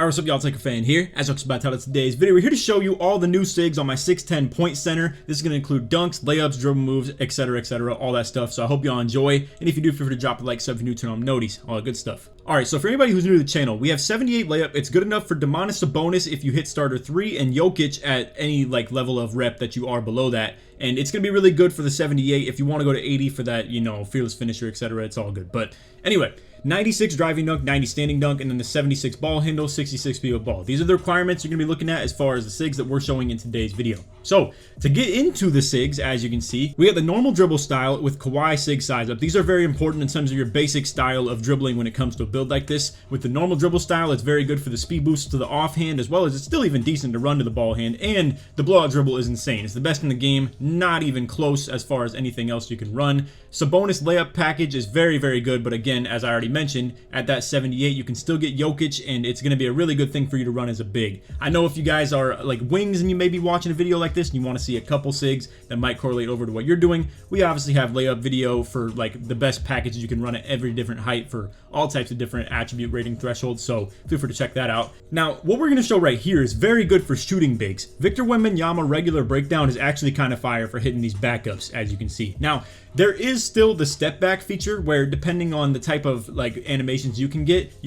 Alright, what's up y'all, LakerFan here. As I was about to title today's video, we're here to show you all the new SIGs on my 6'10 point center. This is going to include dunks, layups, dribble moves, etc, all that stuff. So I hope y'all enjoy, and if you do, feel free to drop a like, sub if you're new, turn on noties, all that good stuff. Alright, so for anybody who's new to the channel, we have 78 layup. It's good enough for Domantas Sabonis if you hit starter 3 and Jokic at any level of rep that you are below that. And it's going to be really good for the 78 if you want to go to 80 for that, fearless finisher, etc. It's all good. But anyway, 96 driving dunk, 90 standing dunk, and then the 76 ball handle, 66 speed of ball. These are the requirements you're going to be looking at as far as the SIGs that we're showing in today's video. So, to get into the SIGs, as you can see, we have the normal dribble style with Kawhi SIG size up. These are very important in terms of your basic style of dribbling when it comes to a build like this. With the normal dribble style, it's very good for the speed boost to the offhand, as well as it's still even decent to run to the ball hand, and the blowout dribble is insane. It's the best in the game, not even close as far as anything else you can run. Sabonis layup package is very, very good, but again, as I already mentioned, at that 78, you can still get Jokic, and it's going to be a really good thing for you to run as a big. I know if you guys are like wings and you may be watching a video like this and you want to see a couple SIGs that might correlate over to what you're doing, we obviously have layup video for like the best packages you can run at every different height for all types of different attribute rating thresholds, so feel free to check that out. Now, what we're going to show right here is very good for shooting bigs. Victor Wembanyama regular breakdown is actually kind of fire for hitting these backups, as you can see. Now, there is still the step back feature where depending on the type of animations you can get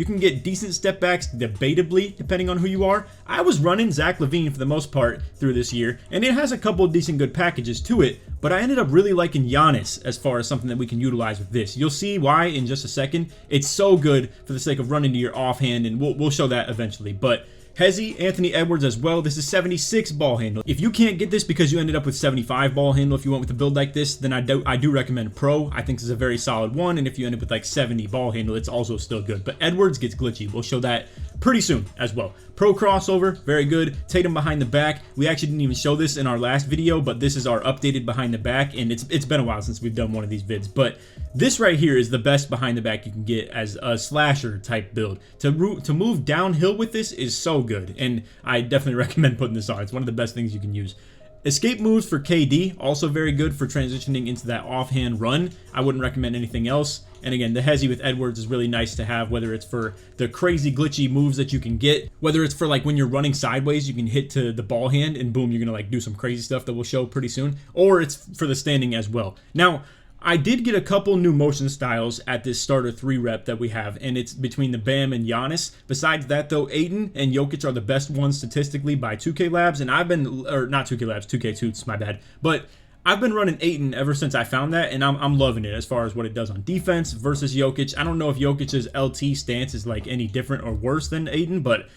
decent step backs debatably depending on who you are. I was running Zach LaVine for the most part through this year, and it has a couple of decent good packages to it, but I ended up really liking Giannis as far as something that we can utilize with this. You'll see why in just a second. It's so good for the sake of running to your offhand, and we'll show that eventually. But Hesi, Anthony Edwards as well. This is 76 ball handle. If you can't get this because you ended up with 75 ball handle, if you went with a build like this, then I do recommend Pro. I think this is a very solid one, and if you end up with like 70 ball handle, it's also still good. But Edwards gets glitchy. We'll show that pretty soon as well. Pro crossover, very good. Tatum behind the back. We actually didn't even show this in our last video, but this is our updated behind the back, and it's been a while since we've done one of these vids. But this right here is the best behind the back you can get as a slasher type build. To move downhill with this is so good, and I definitely recommend putting this on. It's one of the best things you can use. Escape moves for KD, also very good for transitioning into that offhand run. I wouldn't recommend anything else. And again, the Hesi with Edwards is really nice to have, whether it's for the crazy glitchy moves that you can get, whether it's for like when you're running sideways, you can hit to the ball hand and boom, you're gonna do some crazy stuff that we'll show pretty soon, or it's for the standing as well. Now, I did get a couple new motion styles at this starter 3 rep that we have, and it's between the Bam and Giannis. Besides that though, Ayton and Jokic are the best ones statistically by 2K Labs, and I've been, or not 2K Labs, 2K Toots, my bad, but I've been running Ayton ever since I found that, and I'm loving it as far as what it does on defense versus Jokic. I don't know if Jokic's LT stance is like any different or worse than Ayton, but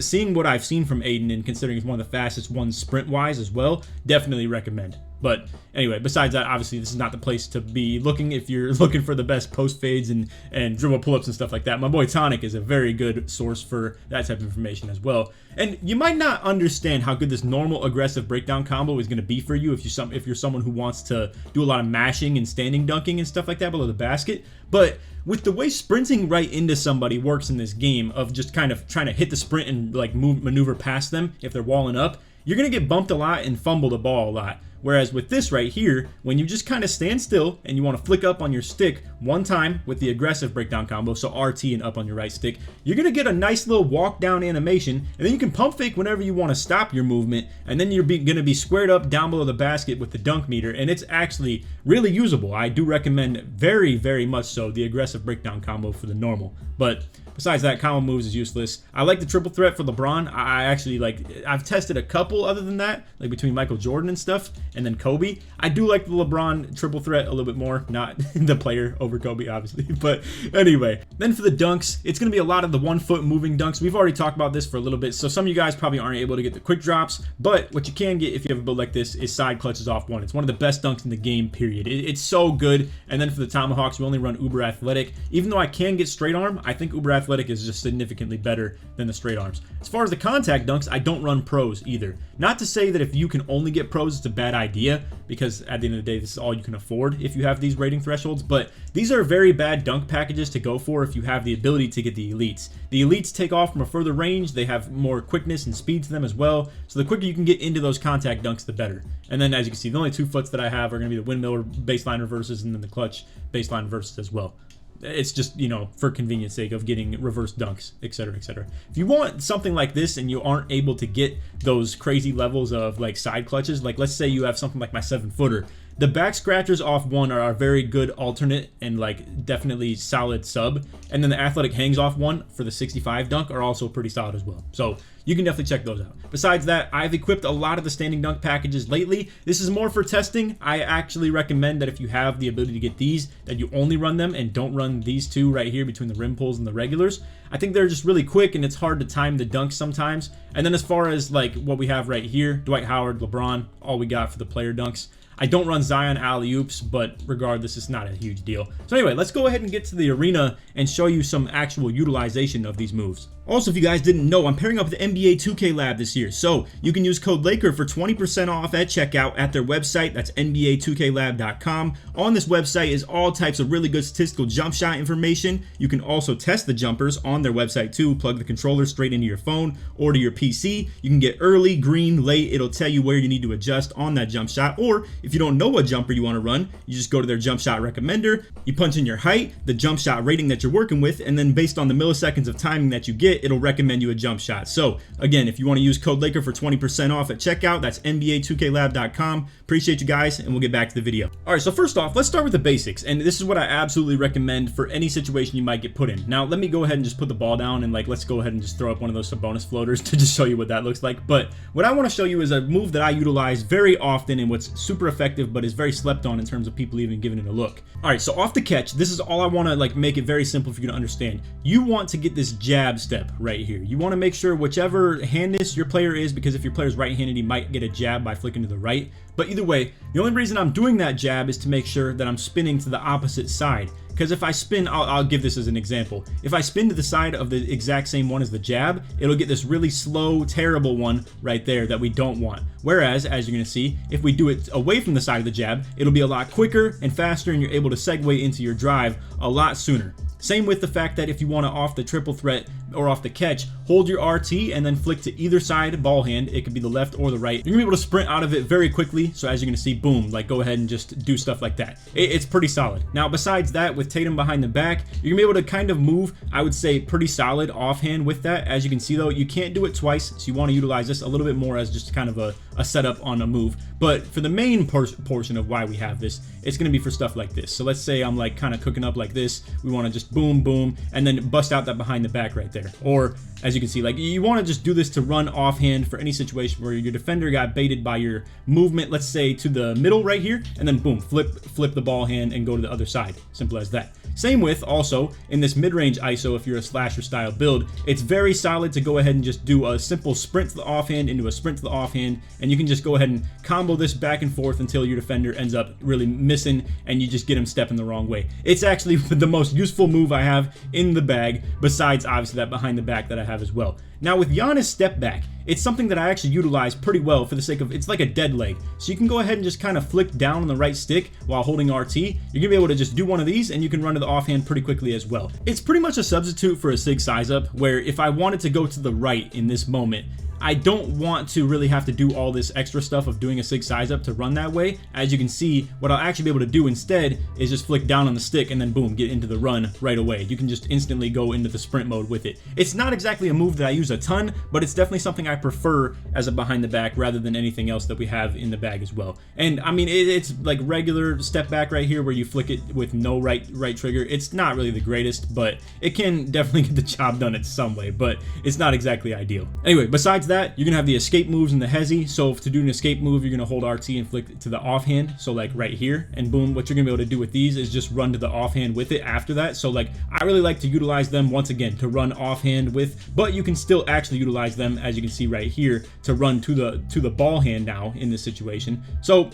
seeing what I've seen from Ayton and considering he's one of the fastest ones sprint-wise as well, definitely recommend. But anyway, besides that, obviously this is not the place to be looking if you're looking for the best post fades and dribble pull-ups and stuff like that. My boy Tonic is a very good source for that type of information as well. And you might not understand how good this normal aggressive breakdown combo is going to be for you if you're someone who wants to do a lot of mashing and standing dunking and stuff like that below the basket. But with the way sprinting right into somebody works in this game of just kind of trying to hit the sprint and maneuver past them if they're walling up, you're going to get bumped a lot and fumble the ball a lot. Whereas with this right here, when you just kind of stand still and you want to flick up on your stick one time with the aggressive breakdown combo, so RT and up on your right stick, you're going to get a nice little walk down animation, and then you can pump fake whenever you want to stop your movement, and then you're going to be squared up down below the basket with the dunk meter, and it's actually really usable. I do recommend very, very much so the aggressive breakdown combo for the normal. But besides that, combo moves is useless. I like the triple threat for LeBron. I actually I've tested a couple other than that, like between Michael Jordan and stuff, and then Kobe. I do like the LeBron triple threat a little bit more, not the player over Kobe, obviously. But anyway, then for the dunks, it's going to be a lot of the 1 foot moving dunks. We've already talked about this for a little bit, so some of you guys probably aren't able to get the quick drops, but what you can get if you have a build like this is side clutches off one. It's one of the best dunks in the game, period. It's so good. And then for the tomahawks, we only run uber athletic. Even though I can get straight arm, I think uber athletic is just significantly better than the straight arms. As far as the contact dunks, I don't run pros either. Not to say that if you can only get pros, it's a bad idea, because at the end of the day, this is all you can afford if you have these rating thresholds, but these are very bad dunk packages to go for if you have the ability to get the elites. The elites take off from a further range, they have more quickness and speed to them as well, so the quicker you can get into those contact dunks, the better. And then as you can see, the only 2 foots that I have are going to be the windmill baseline reverses and then the clutch baseline reverses as well. it's just, you know, for convenience sake of getting reverse dunks, etc., etc. If you want something like this and you aren't able to get those crazy levels of like side clutches, like let's say you have something like my 7-footer, the back scratchers off one are a very good alternate and like definitely solid sub, and then the athletic hangs off one for the 65 dunk are also pretty solid as well. So you can definitely check those out. Besides that, I've equipped a lot of the standing dunk packages lately. This is more for testing. I actually recommend that if you have the ability to get these, that you only run them and don't run these two right here between the rim pulls and the regulars. I think they're just really quick and it's hard to time the dunks sometimes. And then as far as like what we have right here, Dwight Howard, LeBron, all we got for the player dunks. I don't run Zion alley-oops, but regardless, it's not a huge deal. So anyway, let's go ahead and get to the arena and show you some actual utilization of these moves. Also, if you guys didn't know, I'm pairing up with the NBA 2K Lab this year, so you can use code LAKER for 20% off at checkout at their website. That's NBA2KLab.com. On this website is all types of really good statistical jump shot information. You can also test the jumpers on their website too. Plug the controller straight into your phone or to your PC. You can get early, green, late. It'll tell you where you need to adjust on that jump shot, or if you don't know what jumper you want to run, you just go to their jump shot recommender. You punch in your height, the jump shot rating that you're working with, and then based on the milliseconds of timing that you get, it'll recommend you a jump shot. So again, if you want to use code LAKER for 20% off at checkout, that's NBA2KLab.com. Appreciate you guys, and we'll get back to the video. All right, so first off, let's start with the basics, and this is what I absolutely recommend for any situation you might get put in. Now, let me go ahead and just put the ball down, and like let's go ahead and just throw up one of those Sabonis floaters to just show you what that looks like. But what I want to show you is a move that I utilize very often and what's super effective, but is very slept on in terms of people even giving it a look. All right, so off the catch, this is all I want to like make it very simple for you to understand. You want to get this jab step right here. You want to make sure whichever handness your player is, because if your player is right-handed, he might get a jab by flicking to the right. But either way, the only reason I'm doing that jab is to make sure that I'm spinning to the opposite side. Because if I spin, I'll give this as an example. If I spin to the side of the exact same one as the jab, it'll get this really slow, terrible one right there that we don't want. Whereas, as you're going to see, if we do it away from the side of the jab, it'll be a lot quicker and faster, and you're able to segue into your drive a lot sooner. Same with the fact that if you want to off the triple threat or off the catch, hold your RT and then flick to either side ball hand. It could be the left or the right. You're gonna be able to sprint out of it very quickly. So as you're gonna see, boom, like go ahead and just do stuff like that. It's pretty solid. Now, besides that, with Tatum behind the back, you're gonna be able to kind of move, I would say, pretty solid offhand with that. As you can see though, you can't do it twice. So you want to utilize this a little bit more as just kind of a setup on a move. But for the main portion of why we have this, it's gonna be for stuff like this. So let's say I'm like kind of cooking up like this. We want to just boom, boom, and then bust out that behind the back right there. Or as you can see, like you want to just do this to run offhand for any situation where your defender got baited by your movement, let's say to the middle right here, and then boom, flip the ball hand and go to the other side. Simple as that. Same with also in this mid-range ISO, if you're a slasher style build, it's very solid to go ahead and just do a simple sprint to the offhand into a sprint to the offhand, and you can just go ahead and combo this back and forth until your defender ends up really missing and you just get him stepping the wrong way. It's actually the most useful move I have in the bag, besides obviously that behind the back that I have as well. Now with Giannis step back, it's something that I actually utilize pretty well for the sake of, it's like a dead leg. So you can go ahead and just kind of flick down on the right stick while holding RT. You're gonna be able to just do one of these and you can run to the offhand pretty quickly as well. It's pretty much a substitute for a Sig size up, where if I wanted to go to the right in this moment, I don't want to really have to do all this extra stuff of doing a Sig size up to run that way. As you can see, what I'll actually be able to do instead is just flick down on the stick and then boom, get into the run right away. You can just instantly go into the sprint mode with it. It's not exactly a move that I use a ton, but it's definitely something I prefer as a behind the back rather than anything else that we have in the bag as well. And I mean, it's like regular step back right here where you flick it with no right trigger. It's not really the greatest, but it can definitely get the job done in some way, but it's not exactly ideal. Anyway, besides that, you're gonna have the escape moves in the Hesi. So to do an escape move, you're gonna hold RT and flick to the offhand. So like right here, and boom, what you're gonna be able to do with these is just run to the offhand with it after that. So like I really like to utilize them once again to run offhand with, but you can still actually utilize them, as you can see right here, to run to the ball hand now in this situation. So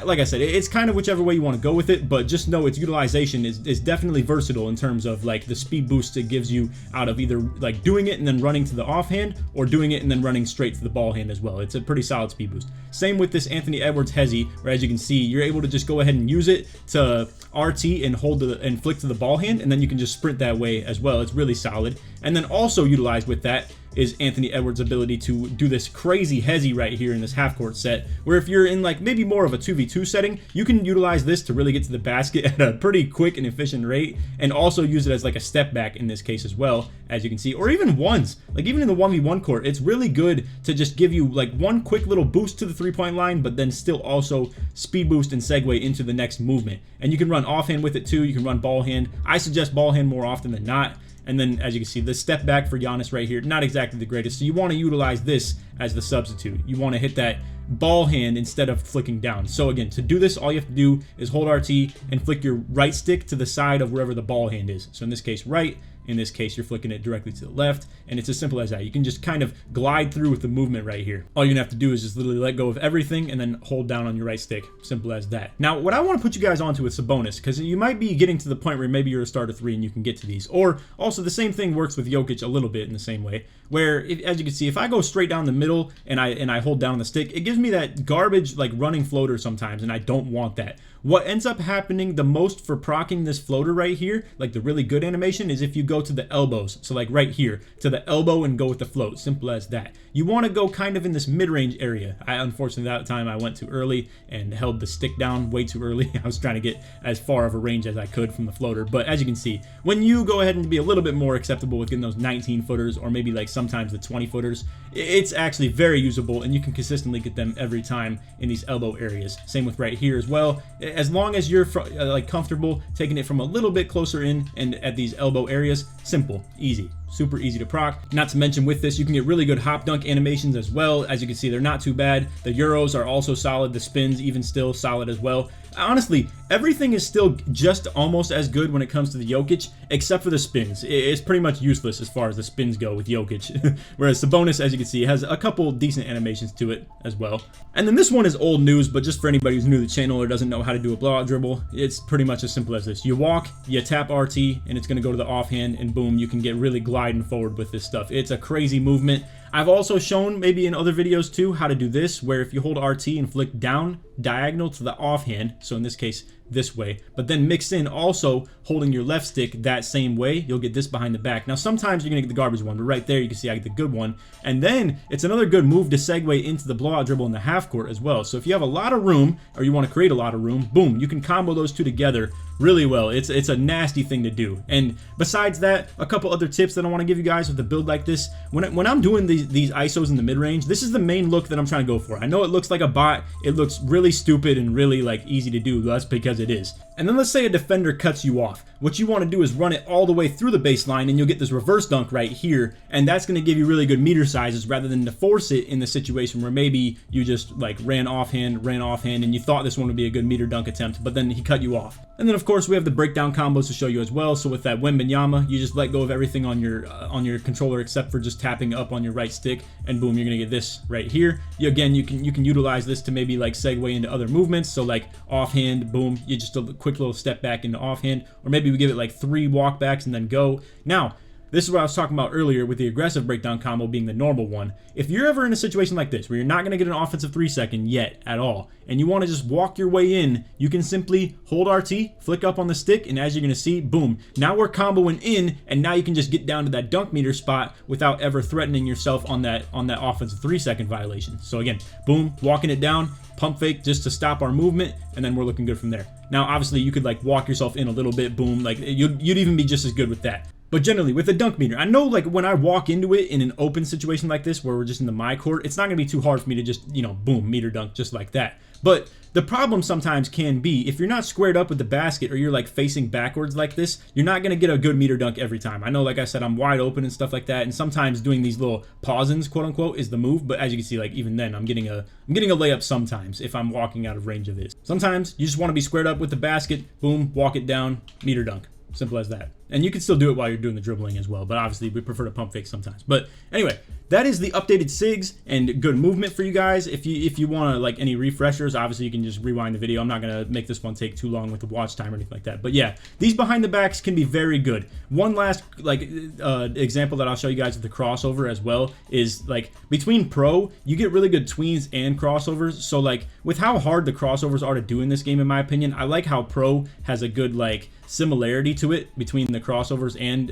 like I said, it's kind of whichever way you want to go with it, but just know its utilization is definitely versatile in terms of like the speed boost it gives you out of either like doing it and then running to the offhand, or doing it and then running straight to the ball hand as well. It's a pretty solid speed boost. Same with this Anthony Edwards Hesi, where as you can see, you're able to just go ahead and use it to RT and hold and flick to the ball hand, and then you can just sprint that way as well. It's really solid. And then also utilized with that is Anthony Edwards' ability to do this crazy Hesi right here in this half-court set, where if you're in like maybe more of a 2v2 setting, you can utilize this to really get to the basket at a pretty quick and efficient rate, and also use it as like a step back in this case as well, as you can see, or even ones. Like even in the 1v1 court, it's really good to just give you like one quick little boost to the three-point line, but then still also speed boost and segue into the next movement. And you can run offhand with it too. You can run ball hand. I suggest ball hand more often than not. And then, as you can see, the step back for Giannis right here, not exactly the greatest. So you want to utilize this as the substitute. You want to hit that ball hand instead of flicking down. So again, to do this, all you have to do is hold RT and flick your right stick to the side of wherever the ball hand is. So in this case, right. In this case, you're flicking it directly to the left, and it's as simple as that. You can just kind of glide through with the movement right here. All you're gonna have to do is just literally let go of everything and then hold down on your right stick. Simple as that. Now, what I want to put you guys onto is Sabonis, because you might be getting to the point where maybe you're a starter 3 and you can get to these. Or also the same thing works with Jokic a little bit in the same way, where as you can see, if I go straight down the middle and I hold down the stick, it gives me that garbage like running floater sometimes, and I don't want that. What ends up happening the most for proccing this floater right here, like the really good animation, is if you go to the elbows. So like right here, to the elbow and go with the float. Simple as that. You want to go kind of in this mid-range area. Unfortunately, that time I went too early and held the stick down way too early. I was trying to get as far of a range as I could from the floater. But as you can see, when you go ahead and be a little bit more acceptable with getting those 19-footers or maybe like sometimes the 20-footers, it's actually very usable, and you can consistently get them every time in these elbow areas. Same with right here as well. As long as you're like comfortable taking it from a little bit closer in and at these elbow areas, simple, easy, super easy to proc. Not to mention with this, you can get really good hop dunk animations as well. As you can see, they're not too bad. The Euros are also solid. The spins even still solid as well. Honestly, everything is still just almost as good when it comes to the Jokic, except for the spins. It's pretty much useless as far as the spins go with Jokic. Whereas Sabonis, as you can see, has a couple decent animations to it as well. And then this one is old news, but just for anybody who's new to the channel or doesn't know how to do a blowout dribble, it's pretty much as simple as this. You walk, you tap RT, and it's going to go to the offhand, and boom, you can get really gliding forward with this stuff. It's a crazy movement. I've also shown maybe in other videos too how to do this, where if you hold RT and flick down diagonal to the offhand, so in this case this way, but then mix in also holding your left stick that same way, you'll get this behind the back. Now sometimes you're gonna get the garbage one, but right there you can see I get the good one. And then it's another good move to segue into the blowout dribble in the half court as well. So if you have a lot of room, or you want to create a lot of room, boom, you can combo those two together really well. It's a nasty thing to do. And besides that, a couple other tips that I want to give you guys with a build like this. When I'm doing these ISOs in the mid-range, this is the main look that I'm trying to go for. I know it looks like a bot, it looks really stupid and really like easy to do. That's because it is. And then let's say a defender cuts you off. What you want to do is run it all the way through the baseline, and you'll get this reverse dunk right here, and that's going to give you really good meter sizes rather than to force it in the situation where maybe you just like ran offhand, and you thought this one would be a good meter dunk attempt, but then he cut you off. And then of course we have the breakdown combos to show you as well. So with that Wembanyama, you just let go of everything on your controller except for just tapping up on your right stick, and boom, you're gonna get this right here. Again, you can utilize this to maybe like segue into other movements. So like offhand, boom, you just a quick little step back into offhand, or maybe we give it like 3 walkbacks and then go. Now, this is what I was talking about earlier with the aggressive breakdown combo being the normal one. If you're ever in a situation like this where you're not going to get an offensive 3-second yet at all, and you want to just walk your way in, you can simply hold RT, flick up on the stick, and as you're going to see, boom, now we're comboing in, and now you can just get down to that dunk meter spot without ever threatening yourself on that offensive 3-second violation. So again, boom, walking it down, pump fake just to stop our movement, and then we're looking good from there. Now obviously you could like walk yourself in a little bit, boom, like you'd even be just as good with that. But generally, with the dunk meter, I know like when I walk into it in an open situation like this where we're just in the my court, it's not going to be too hard for me to just, you know, boom, meter dunk just like that. But the problem sometimes can be if you're not squared up with the basket or you're like facing backwards like this, you're not going to get a good meter dunk every time. I know, like I said, I'm wide open and stuff like that, and sometimes doing these little pause-ins, quote unquote, is the move. But as you can see, like even then, I'm getting a layup sometimes if I'm walking out of range of this. Sometimes you just want to be squared up with the basket, boom, walk it down, meter dunk. Simple as that. And you can still do it while you're doing the dribbling as well, but obviously we prefer to pump fake sometimes. But anyway, that is the updated Sigs and good movement for you guys. If you want to like any refreshers, obviously you can just rewind the video. I'm not going to make this one take too long with the watch time or anything like that. But yeah, these behind the backs can be very good. One last like example that I'll show you guys with the crossover as well is like between pro, you get really good tweens and crossovers. So like with how hard the crossovers are to do in this game, in my opinion, I like how pro has a good like similarity to it between the crossovers and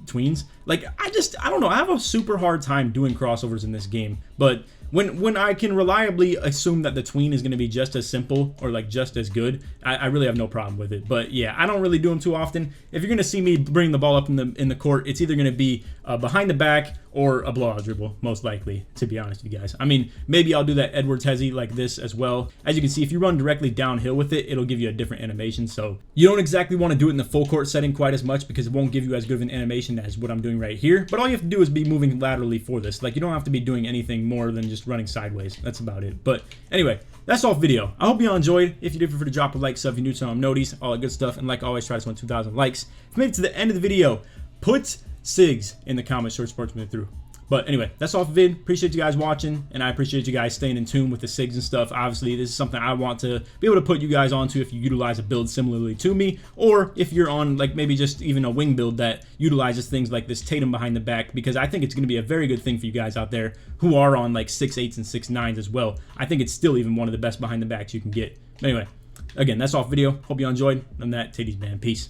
tweens. Like, I don't know, I have a super hard time doing crossovers in this game, but when I can reliably assume that the tween is going to be just as simple or like just as good, I really have no problem with it. But yeah, I don't really do them too often. If you're going to see me bring the ball up in the court, it's either going to be behind the back or a blowout dribble, most likely, to be honest with you guys. I mean, maybe I'll do that Edwards Hesi like this as well. As you can see, if you run directly downhill with it, it'll give you a different animation. So you don't exactly want to do it in the full court setting quite as much because it won't give you as good of an animation as what I'm doing right here. But all you have to do is be moving laterally for this. Like, you don't have to be doing anything more than just running sideways. That's about it. But anyway, that's all video. I hope you all enjoyed. If you did, feel free to drop a like, sub if you're new to notice, all that good stuff. And like always, try to 2,000 likes. If you made it to the end of the video, put Sigs in the comments, short sportsman through. But anyway, that's all for vid. Appreciate you guys watching, and I appreciate you guys staying in tune with the Sigs and stuff. Obviously, this is something I want to be able to put you guys onto if you utilize a build similarly to me, or if you're on like maybe just even a wing build that utilizes things like this Tatum behind the back, because I think it's going to be a very good thing for you guys out there who are on like 6'8s and 6'9s as well. I think it's still even one of the best behind the backs you can get. But anyway, again, that's all for video. Hope you all enjoyed. And that, titties, man. Peace.